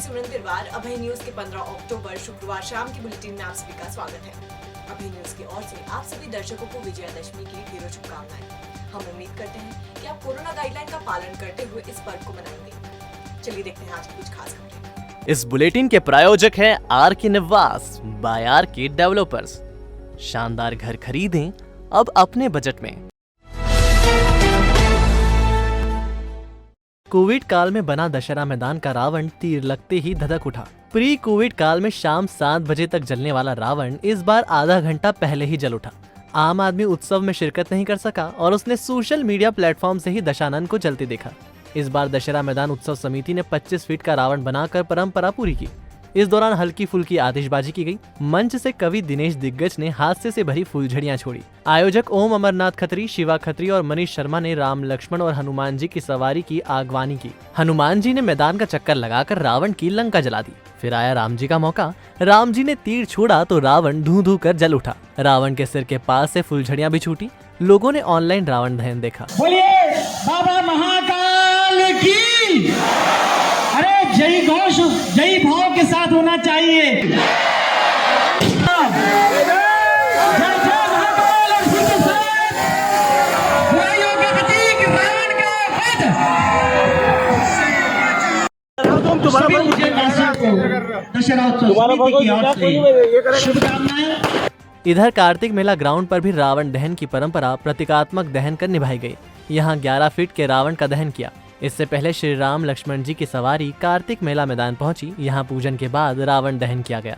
सिमरन तिरवार। अभय news के 15 अक्टूबर शुक्रवार शाम की बुलेटिन में आप सभी का स्वागत है। अभय न्यूज की ओर से आप सभी दर्शकों को विजयादशमी की ढेरों शुभकामनाएं। हम उम्मीद करते हैं कि आप कोरोना गाइडलाइन का पालन करते हुए इस पर्व को मनाएंगे। चलिए देखते हैं आज की कुछ खास खबरें। इस बुलेटिन के प्रायोजक हैं आर के निवास बाय आर के डेवलपर्स। शानदार घर खरीदें अब अपने बजट में। कोविड काल में बना दशहरा मैदान का रावण तीर लगते ही धधक उठा। प्री कोविड काल में शाम 7 बजे तक जलने वाला रावण इस बार आधा घंटा पहले ही जल उठा। आम आदमी उत्सव में शिरकत नहीं कर सका और उसने सोशल मीडिया प्लेटफॉर्म से ही दशानन को जलते देखा। इस बार दशहरा मैदान उत्सव समिति ने 25 फीट का रावण बनाकर परंपरा पूरी की। इस दौरान हल्की फुल्की आतिशबाजी की गई। मंच से कवि दिनेश दिग्गज ने हास्य से भरी फूलझड़ियां छोड़ी। आयोजक ओम अमरनाथ खत्री, शिवा खत्री और मनीष शर्मा ने राम, लक्ष्मण और हनुमान जी की सवारी की आगवानी की। हनुमान जी ने मैदान का चक्कर लगाकर रावण की लंका जला दी। फिर आया राम जी का मौका। राम जी ने तीर छोड़ा तो रावण धू धू कर जल उठा। रावण के सिर के पास से फुलझड़ियां भी छूटी। लोगों ने ऑनलाइन रावण दहन देखा। बोलिए बाबा महाकाल की। अरे जय घोष जय भाव के साथ होना चाहिए। दशहरा उत्सव शुभकामनाएं। इधर कार्तिक मेला ग्राउंड पर भी रावण दहन की परंपरा प्रतीकात्मक दहन कर निभाई गई। यहाँ 11 फीट के रावण का दहन किया। इससे पहले श्री राम लक्ष्मण जी की सवारी कार्तिक मेला मैदान पहुंची। यहाँ पूजन के बाद रावण दहन किया गया।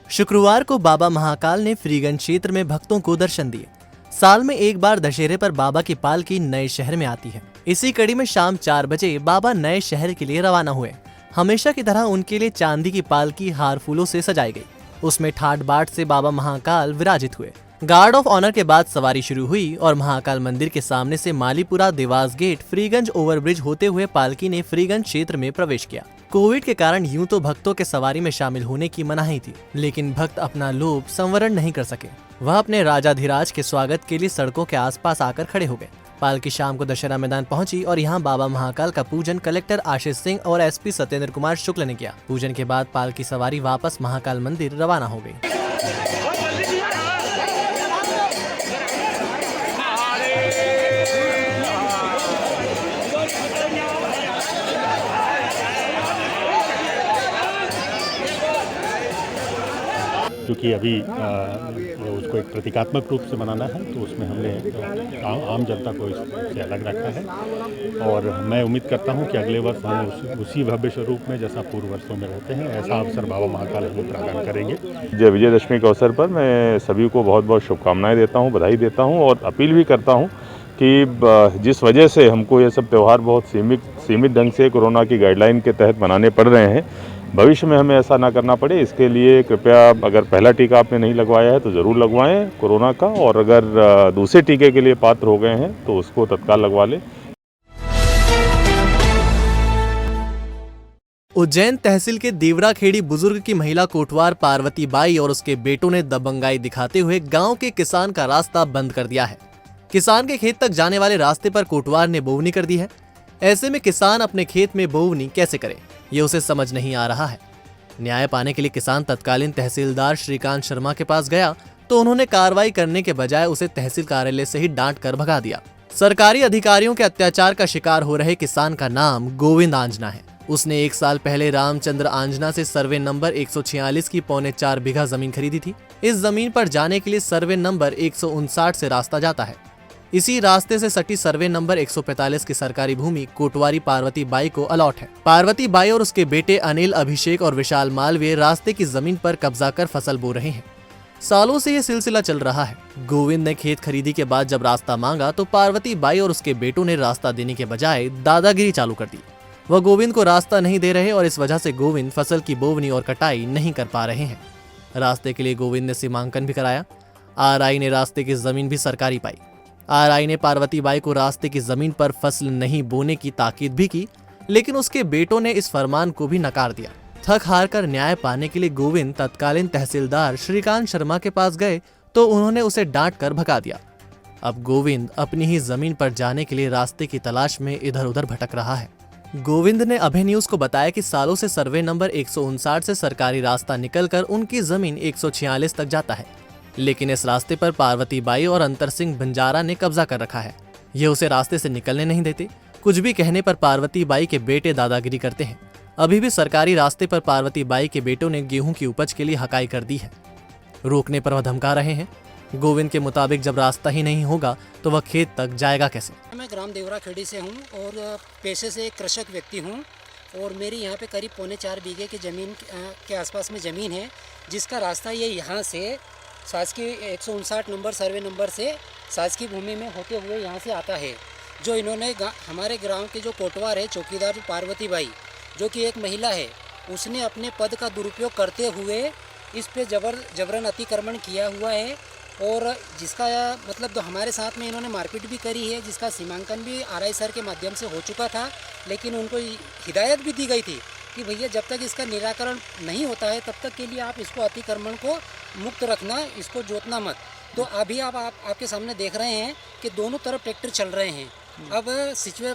शुक्रवार को बाबा महाकाल ने फ्रीगंज क्षेत्र में भक्तों को दर्शन दिए। साल में एक बार दशहरे पर बाबा की पालकी नए शहर में आती है। इसी कड़ी में शाम 4 बजे बाबा नए शहर के लिए रवाना हुए। हमेशा की तरह उनके लिए चांदी की पालकी हार फूलों से सजाई गई। उसमें ठाट बाट से बाबा महाकाल विराजित हुए। गार्ड ऑफ ऑनर के बाद सवारी शुरू हुई और महाकाल मंदिर के सामने से मालीपुरा, देवास गेट, फ्रीगंज ओवरब्रिज होते हुए पालकी ने फ्रीगंज क्षेत्र में प्रवेश किया। कोविड के कारण यूं तो भक्तों के सवारी में शामिल होने की मनाही थी, लेकिन भक्त अपना लोभ संवरण नहीं कर सके। वह अपने राजाधिराज के स्वागत के लिए सड़कों के आसपास आकर खड़े हो गए। पालकी शाम को दशहरा मैदान पहुंची और यहां बाबा महाकाल का पूजन कलेक्टर आशीष सिंह और एसपी सत्येंद्र कुमार शुक्ल ने किया। पूजन के बाद पालकी सवारी वापस महाकाल मंदिर रवाना हो गई। क्योंकि अभी उसको एक प्रतीकात्मक रूप से मनाना है, तो उसमें हमने आम जनता को इससे अलग रखा है। और मैं उम्मीद करता हूं कि अगले वर्ष हम उसी भव्य स्वरूप में जैसा पूर्व वर्षों में रहते हैं, ऐसा अवसर बाबा महाकाल हमें प्रदान करेंगे। जय विजयदशमी के अवसर पर मैं सभी को बहुत बहुत शुभकामनाएं देता हूं, बधाई देता हूं और अपील भी करता हूं कि जिस वजह से हमको ये सब त्यौहार बहुत सीमित ढंग से कोरोना की गाइडलाइन के तहत मनाने पड़ रहे हैं, भविष्य में हमें ऐसा ना करना पड़े। इसके लिए कृपया अगर पहला टीका आपने नहीं लगवाया है तो ज़रूर लगवाएं कोरोना का, और अगर दूसरे टीके के लिए पात्र हो गए हैं तो उसको तत्काल लगवा लें। उज्जैन तहसील के देवराखेड़ी बुजुर्ग की महिला कोटवार पार्वती बाई और उसके बेटों ने दबंगाई दिखाते हुए गांव के किसान का रास्ता बंद कर दिया है। किसान के खेत तक जाने वाले रास्ते पर कोटवार ने बोवनी कर दी है। ऐसे में किसान अपने खेत में बोवनी कैसे करे, ये उसे समझ नहीं आ रहा है। न्याय पाने के लिए किसान तत्कालीन तहसीलदार श्रीकांत शर्मा के पास गया तो उन्होंने कार्रवाई करने के बजाय उसे तहसील कार्यालय से ही डांट कर भगा दिया। सरकारी अधिकारियों के अत्याचार का शिकार हो रहे किसान का नाम गोविंद आंजना है। उसने 1 साल पहले रामचंद्र आंजना से सर्वे नंबर 146 की 4.25 बीघा जमीन खरीदी थी। इस जमीन पर जाने के लिए सर्वे नंबर 159 से रास्ता जाता है। इसी रास्ते से सटी सर्वे नंबर 145 की सरकारी भूमि कोटवारी पार्वती बाई को अलॉट है। पार्वती बाई और उसके बेटे अनिल, अभिषेक और विशाल मालवीय रास्ते की जमीन पर कब्जा कर फसल बो रहे हैं। सालों से ये सिलसिला चल रहा है। गोविंद ने खेत खरीदी के बाद जब रास्ता मांगा तो पार्वती बाई और उसके बेटों ने रास्ता देने के बजाय दादागिरी चालू कर दी। वह गोविंद को रास्ता नहीं दे रहे और इस वजह से गोविंद फसल की बोवनी और कटाई नहीं कर पा रहे हैं। रास्ते के लिए गोविंद ने सीमांकन भी कराया। आरआई ने रास्ते की जमीन भी सरकारी पाई। आरआई ने पार्वती बाई को रास्ते की जमीन पर फसल नहीं बोने की ताकीद भी की, लेकिन उसके बेटों ने इस फरमान को भी नकार दिया। थक हार कर न्याय पाने के लिए गोविंद तत्कालीन तहसीलदार श्रीकांत शर्मा के पास गए तो उन्होंने उसे डांट कर भगा दिया। अब गोविंद अपनी ही जमीन पर जाने के लिए रास्ते की तलाश में इधर उधर भटक रहा है। गोविंद ने अभय न्यूज को बताया कि सालों से सर्वे नंबर 159 से सरकारी रास्ता निकलकर उनकी जमीन 146 तक जाता है, लेकिन इस रास्ते पर पार्वती बाई और अंतर सिंह बंजारा ने कब्जा कर रखा है। ये उसे रास्ते से निकलने नहीं देते। कुछ भी कहने पर पार्वती बाई के बेटे दादागिरी करते हैं। अभी भी सरकारी रास्ते पर पार्वती बाई के बेटों ने गेहूं की उपज के लिए हकाई कर दी है। रोकने पर वह धमका रहे हैं। गोविंद के मुताबिक जब रास्ता ही नहीं होगा तो वह खेत तक जाएगा कैसे। मैं ग्राम देवरा खेड़ी से हूँ और पेशे से एक कृषक व्यक्ति हूँ और मेरी यहाँ पे करीब 3.25 बीघे की ज़मीन के आसपास में ज़मीन है, जिसका रास्ता ये यहाँ से शासकीय 159 नंबर सर्वे नंबर से शासकीय भूमि में होते हुए यहाँ से आता है। जो इन्होंने हमारे गांव के जो कोटवार है चौकीदार पार्वती बाई, जो कि एक महिला है, उसने अपने पद का दुरुपयोग करते हुए इस पे जबरन अतिक्रमण किया हुआ है और जिसका मतलब हमारे साथ में इन्होंने मारपीट भी करी है, जिसका सीमांकन भी आरआई सर के माध्यम से हो चुका था। लेकिन उनको हिदायत भी दी गई थी कि भैया जब तक इसका निराकरण नहीं होता है तब तक के लिए आप इसको अतिक्रमण को मुक्त रखना, इसको जोतना मत। तो अभी आपके सामने देख रहे हैं कि दोनों तरफ ट्रैक्टर चल रहे हैं। अब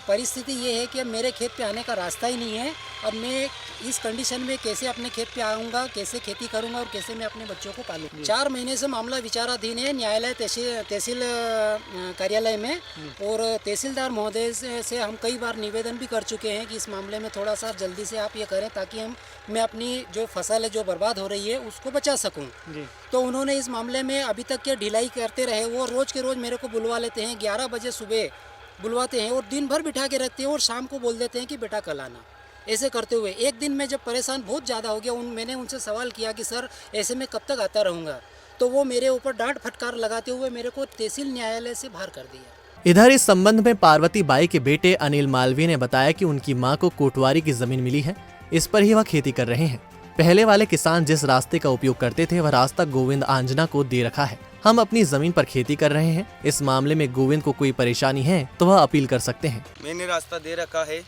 परिस्थिति ये है कि अब मेरे खेत पे आने का रास्ता ही नहीं है। अब मैं इस कंडीशन में कैसे अपने खेत पे आऊँगा, कैसे खेती करूँगा और कैसे मैं अपने बच्चों को पालूँ। 4 महीने से मामला विचाराधीन है न्यायालय तहसील कार्यालय में और तहसीलदार महोदय से हम कई बार निवेदन भी कर चुके हैं कि इस मामले में थोड़ा सा जल्दी से आप ये करें ताकि मैं अपनी जो फसल है जो बर्बाद हो रही है उसको बचा सकूँ। तो उन्होंने इस मामले में अभी तक के ढिलाई करते रहे। वो रोज़ के रोज़ मेरे को बुलवा लेते हैं, 11 बजे सुबह बुलवाते हैं और दिन भर बिठा के रखते हैं और शाम को बोल देते हैं कि बेटा कल आना। ऐसे करते हुए एक दिन में जब परेशान बहुत ज़्यादा हो गया, मैंने उनसे सवाल किया कि सर ऐसे में कब तक आता रहूँगा, तो वो मेरे ऊपर डांट फटकार लगाते हुए मेरे को तहसील न्यायालय से बाहर कर दिया। इधर इस संबंध में पार्वती बाई के बेटे अनिल मालवीय ने बताया कि उनकी मां को कोटवारी की जमीन मिली है, इस पर ही वह खेती कर रहे हैं। पहले वाले किसान जिस रास्ते का उपयोग करते थे वह रास्ता गोविंद आंजना को दे रखा है। हम अपनी जमीन पर खेती कर रहे हैं। इस मामले में गोविंद को कोई परेशानी है तो वह अपील कर सकते हैं। मैंने रास्ता दे रखा है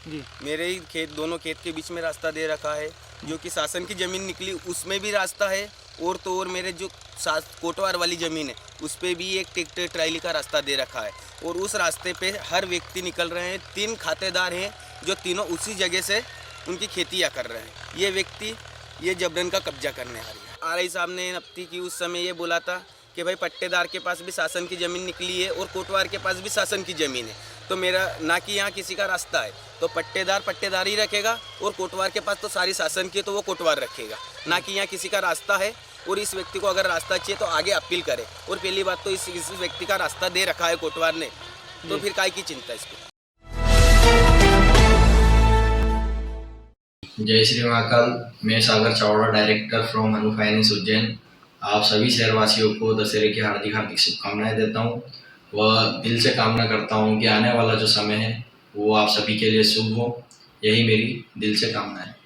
जी, मेरे ही खेत दोनों खेत के बीच में रास्ता दे रखा है। जो कि शासन की ज़मीन निकली उसमें भी रास्ता है और तो और मेरे जो कोटवार वाली ज़मीन है उस पर भी एक ट्रैक्टर ट्राली का रास्ता दे रखा है और उस रास्ते पे हर व्यक्ति निकल रहे हैं। 3 खातेदार हैं जो तीनों उसी जगह से उनकी खेतियाँ कर रहे हैं। ये व्यक्ति ये जबरन का कब्जा करने आ रही है। आरआई साहब ने नप्ती की उस समय ये बोला था कि भाई पट्टेदार के पास भी शासन की ज़मीन निकली है और कोटवार के पास भी शासन की ज़मीन है, तो मेरा ना कि यहाँ किसी का रास्ता है तो पट्टेदार ही रखेगा और कोटवार के पास तो सारी शासन की तो वो कोटवार रखेगा, ना कि यहाँ किसी का रास्ता है। और इस व्यक्ति को अगर रास्ता चाहिए तो आगे अपील करे। और पहली बात तो इस व्यक्ति का रास्ता दे रखा है कोटवार ने, तो फिर काय की चिंता इसको। जय श्री महाकाल। मैं Sagar Chavda, director from Anu finance Ujjain. आप सभी शहरवासियों को दशहरे की हार्दिक हार्दिक शुभकामनाएं देता हूं। वह दिल से कामना करता हूं कि आने वाला जो समय है वो आप सभी के लिए शुभ हो। यही मेरी दिल से कामना है।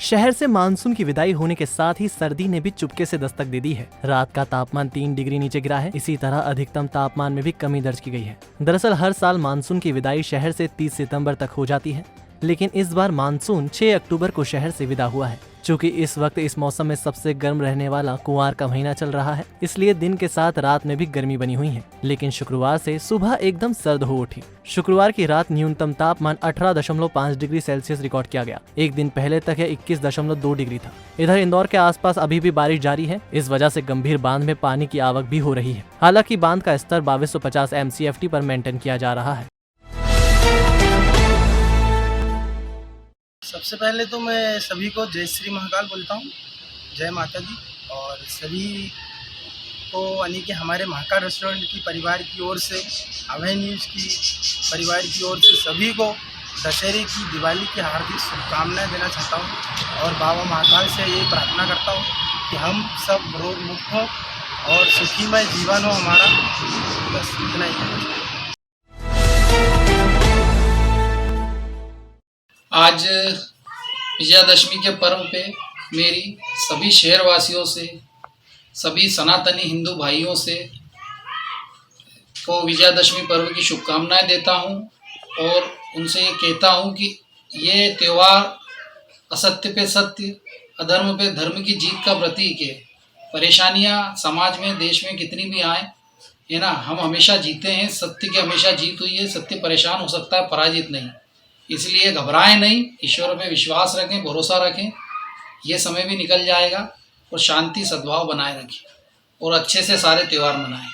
शहर से मानसून की विदाई होने के साथ ही सर्दी ने भी चुपके से दस्तक दे दी है। रात का तापमान 3 डिग्री नीचे गिरा है। इसी तरह अधिकतम तापमान में भी कमी दर्ज की गई है। दरअसल हर साल मानसून की विदाई शहर से 30 सितंबर तक हो जाती है, लेकिन इस बार मानसून 6 अक्टूबर को शहर से विदा हुआ है। चूँकि इस वक्त इस मौसम में सबसे गर्म रहने वाला कुंवार का महीना चल रहा है, इसलिए दिन के साथ रात में भी गर्मी बनी हुई है। लेकिन शुक्रवार से सुबह एकदम सर्द हो उठी। शुक्रवार की रात न्यूनतम तापमान 18.5 डिग्री सेल्सियस रिकॉर्ड किया गया। एक दिन पहले तक यह 21.2 डिग्री था। इधर इंदौर के आसपास अभी भी बारिश जारी है। इस वजह से गंभीर बांध में पानी की आवक भी हो रही है। हालांकि बांध का स्तर 2250 MCFT पर मेंटेन किया जा रहा है। सबसे पहले तो मैं सभी को जय श्री महाकाल बोलता हूँ, जय माता दी। और सभी को यानी कि हमारे महाकाल रेस्टोरेंट की परिवार की ओर से, अभय न्यूज़ की परिवार की ओर से सभी को दशहरे की, दिवाली की हार्दिक शुभकामनाएं देना चाहता हूँ। और बाबा महाकाल से यही प्रार्थना करता हूँ कि हम सब रोग मुक्त हो और सुखीमय जीवन हो हमारा। बस इतना ही। आज विजयादशमी के पर्व पे मेरी सभी शहरवासियों से, सभी सनातनी हिंदू भाइयों से को विजयादशमी पर्व की शुभकामनाएं देता हूं और उनसे ये कहता हूं कि ये त्यौहार असत्य पे सत्य, अधर्म पे धर्म की जीत का प्रतीक है परेशानियां समाज में देश में कितनी भी आए है ना, हम हमेशा जीते हैं, सत्य की हमेशा जीत हुई है। सत्य परेशान हो सकता है, पराजित नहीं। इसलिए घबराएं नहीं, ईश्वर पे विश्वास रखें, भरोसा रखें। ये समय भी निकल जाएगा और शांति सद्भाव बनाए रखें और अच्छे से सारे त्यौहार मनाएं।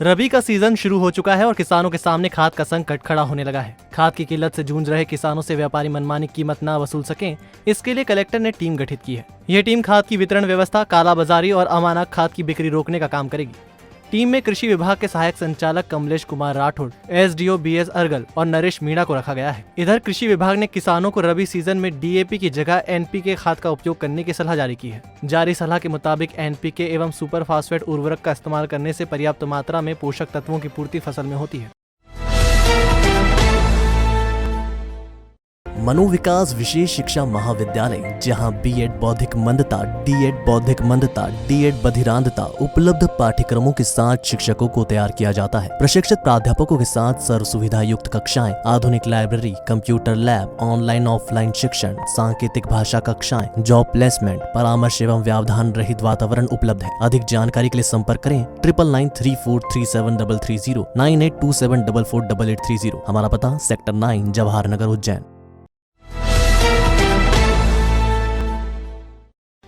रबी का सीजन शुरू हो चुका है और किसानों के सामने खाद का संकट खड़ा होने लगा है। खाद की किल्लत से जूझ रहे किसानों से व्यापारी मनमानी कीमत ना वसूल सकें, इसके लिए कलेक्टर ने टीम गठित की है। यह टीम खाद की वितरण व्यवस्था, कालाबाजारी और अमानक खाद की बिक्री रोकने का काम करेगी। टीम में कृषि विभाग के सहायक संचालक कमलेश कुमार राठौड़, एसडीओ बीएस अर्गल और नरेश मीणा को रखा गया है। इधर कृषि विभाग ने किसानों को रबी सीजन में डीएपी की जगह एनपीके खाद का उपयोग करने की सलाह जारी की है। जारी सलाह के मुताबिक एनपीके एवं सुपर फास्फेट उर्वरक का इस्तेमाल करने से पर्याप्त मात्रा में पोषक तत्वों की पूर्ति फसल में होती है। मनोविकास विशेष शिक्षा महाविद्यालय, जहां बीएड बौद्धिक मंदता, डीएड बौद्धिक मंदता, डीएड बधिरांधता उपलब्ध पाठ्यक्रमों के साथ शिक्षकों को तैयार किया जाता है। प्रशिक्षित प्राध्यापकों के साथ सर्व सुविधा युक्त कक्षाएं, आधुनिक library, computer lab, online offline शिक्षण, सांकेतिक भाषा कक्षाएं, जॉब प्लेसमेंट, परामर्श एवं व्यवधान रहित वातावरण उपलब्ध है। अधिक जानकारी के लिए संपर्क करें 9993437330 9827448830। हमारा पता सेक्टर 9 जवाहर नगर उज्जैन।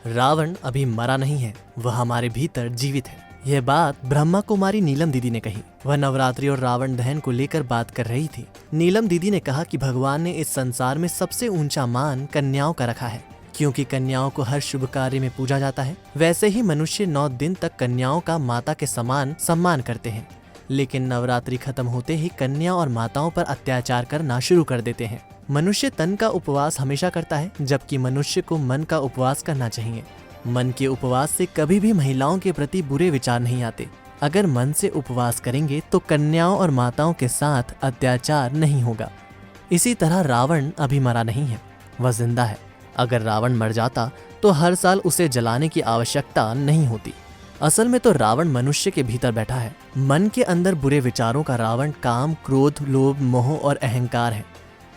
रावण अभी मरा नहीं है, वह हमारे भीतर जीवित है। यह बात ब्रह्मा कुमारी नीलम दीदी ने कही। वह नवरात्रि और रावण दहन को लेकर बात कर रही थी। नीलम दीदी ने कहा कि भगवान ने इस संसार में सबसे ऊंचा मान कन्याओं का रखा है, क्योंकि कन्याओं को हर शुभ कार्य में पूजा जाता है। वैसे ही मनुष्य 9 दिन तक कन्याओं का माता के समान सम्मान करते हैं, लेकिन नवरात्रि खत्म होते ही कन्या और माताओं पर अत्याचार करना शुरू कर देते हैं। मनुष्य तन का उपवास हमेशा करता है, जबकि मनुष्य को मन का उपवास करना चाहिए। मन के उपवास से कभी भी महिलाओं के प्रति बुरे विचार नहीं आते। अगर मन से उपवास करेंगे तो कन्याओं और माताओं के साथ अत्याचार नहीं होगा। इसी तरह रावण अभी मरा नहीं है, वह जिंदा है। अगर रावण मर जाता तो हर साल उसे जलाने की आवश्यकता नहीं होती। असल में तो रावण मनुष्य के भीतर बैठा है। मन के अंदर बुरे विचारों का रावण काम, क्रोध, लोभ, मोह और अहंकार है।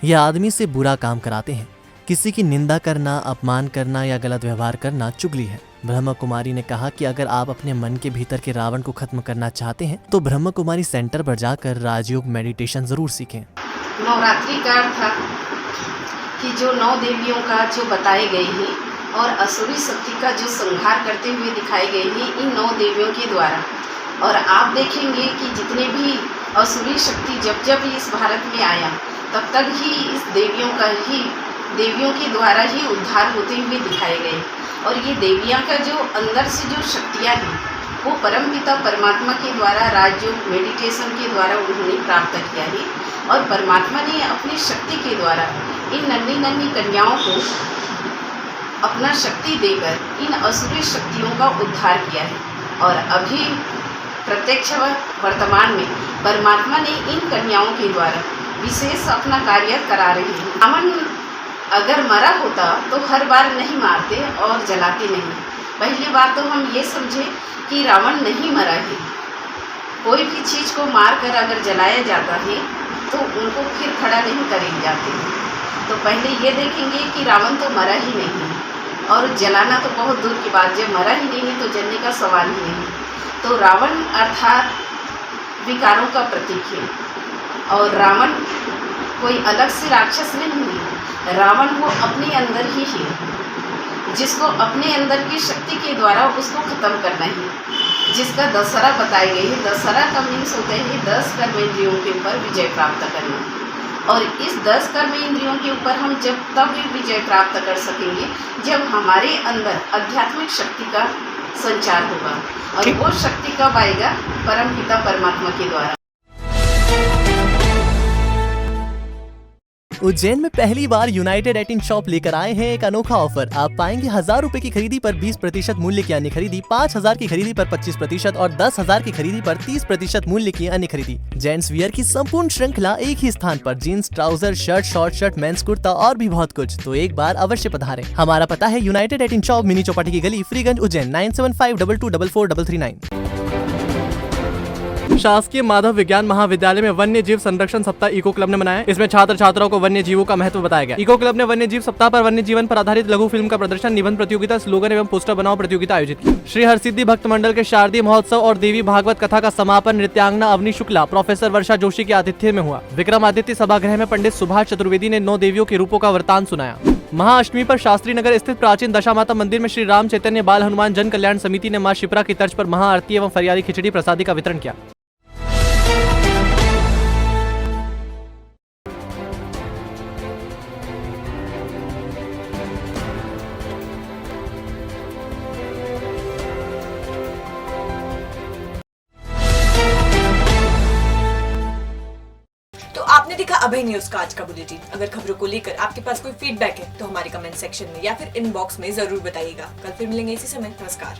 यह आदमी से बुरा काम कराते हैं। किसी की निंदा करना, अपमान करना या गलत व्यवहार करना चुगली है। ब्रह्मा कुमारी ने कहा कि अगर आप अपने मन के भीतर के रावण को खत्म करना चाहते हैं तो ब्रह्मा कुमारी सेंटर पर जाकर राजयोग मेडिटेशन जरूर सीखें। नवरात्रि का अर्थ था कि जो 9 देवियों का जो बताए गए हैं और असुरी शक्ति का जो संहार करते हुए दिखाए गए हैं इन 9 देवियों के द्वारा। और आप देखेंगे कि जितने भी असुरी शक्ति जब इस भारत में आया तब तक ही इस देवियों के द्वारा ही उद्धार होते हुए दिखाए गए। और ये देवियाँ का जो अंदर से जो शक्तियाँ हैं वो परमपिता परमात्मा के द्वारा राजयोग मेडिटेशन के द्वारा उन्होंने प्राप्त किया है। और परमात्मा ने अपनी शक्ति के द्वारा इन नन्ही नन्ही कन्याओं को अपना शक्ति देकर इन असुरी शक्तियों का उद्धार किया है। और अभी प्रत्यक्ष वर्तमान में परमात्मा ने इन कन्याओं के द्वारा विशेष अपना कार्य करा रहे हैं। रावण अगर मरा होता तो हर बार नहीं मारते और जलाते नहीं। पहली बात तो हम ये समझें कि रावण नहीं मरा है। कोई भी चीज़ को मार कर अगर जलाया जाता है तो उनको फिर खड़ा नहीं करे जाते हैं। तो पहले ये देखेंगे कि रावण तो मरा ही नहीं है और जलाना तो बहुत दूर की बात, जब मरा ही नहीं है तो जलने का सवाल ही नहीं। तो रावण अर्थात विकारों का प्रतीक है। और रावण कोई अलग से राक्षस नहीं है। रावण वो अपने अंदर ही है, जिसको अपने अंदर की शक्ति के द्वारा उसको खत्म करना है, जिसका दशहरा बताए गए हैं। दशहरा का मीन्स होता है 10 कर्मेंद्रियों के ऊपर विजय प्राप्त करना। और इस 10 कर्मेंद्रियों के ऊपर हम जब तब विजय प्राप्त कर सकेंगे जब हमारे अंदर आध्यात्मिक शक्ति का संचार होगा। और वो शक्ति कब आएगा? परमपिता परमात्मा के द्वारा। उज्जैन में पहली बार यूनाइटेड 18 शॉप लेकर आए हैं एक अनोखा ऑफर। आप पाएंगे 1000 रुपए की खरीदी पर 20% मूल्य की अन्य खरीदी, 5000 की खरीदी पर 25% और 10,000 की खरीदी पर 30% मूल्य की अन्य खरीदी। जेंट्स वियर की संपूर्ण श्रृंखला एक ही स्थान पर। Jeans, trouser, shirt, short shirt, men's kurta और भी बहुत कुछ। तो एक बार अवश्य पधारें। हमारा पता है यूनाइटेड 18 शॉप, मिनी चौपाटी की गली, फ्रीगंज, उज्जैन 9752244339। शासकीय माधव विज्ञान महाविद्यालय में वन्य जीव संरक्षण सप्ताह इको क्लब ने मनाया। इसमें छात्र छात्राओं को वन्य जीवों का महत्व बताया गया। इको क्लब ने वन्य जीव सप्ताह पर वन्य जीवन पर आधारित लघु फिल्म का प्रदर्शन, निबंध प्रतियोगिता, स्लोगन एवं पोस्टर बनाओ प्रतियोगिता आयोजित की। श्री हरसिद्धि भक्त मंडल के शारदीय महोत्सव और देवी भागवत कथा का समापन नृत्यांगना अवनी शुक्ला, प्रोफेसर वर्षा जोशी के आतिथ्य में हुआ। विक्रमादित्य सभागृह में पंडित सुभाष चतुर्वेदी ने 9 देवियों के रूपों का वृतांत सुनाया। महाअष्टमी पर शास्त्री नगर स्थित प्राचीन दशा माता मंदिर में श्री राम चैतन्य बाल हनुमान जन कल्याण समिति ने मां शिप्रा की तर्ज पर महाआरती एवं फरियादी खिचड़ी प्रसादी का वितरण किया। तो आपने देखा अभय न्यूज का आज का बुलेटिन। अगर खबरों को लेकर आपके पास कोई फीडबैक है तो हमारे कमेंट सेक्शन में या फिर इनबॉक्स में जरूर बताइएगा। कल फिर मिलेंगे इसी समय। नमस्कार।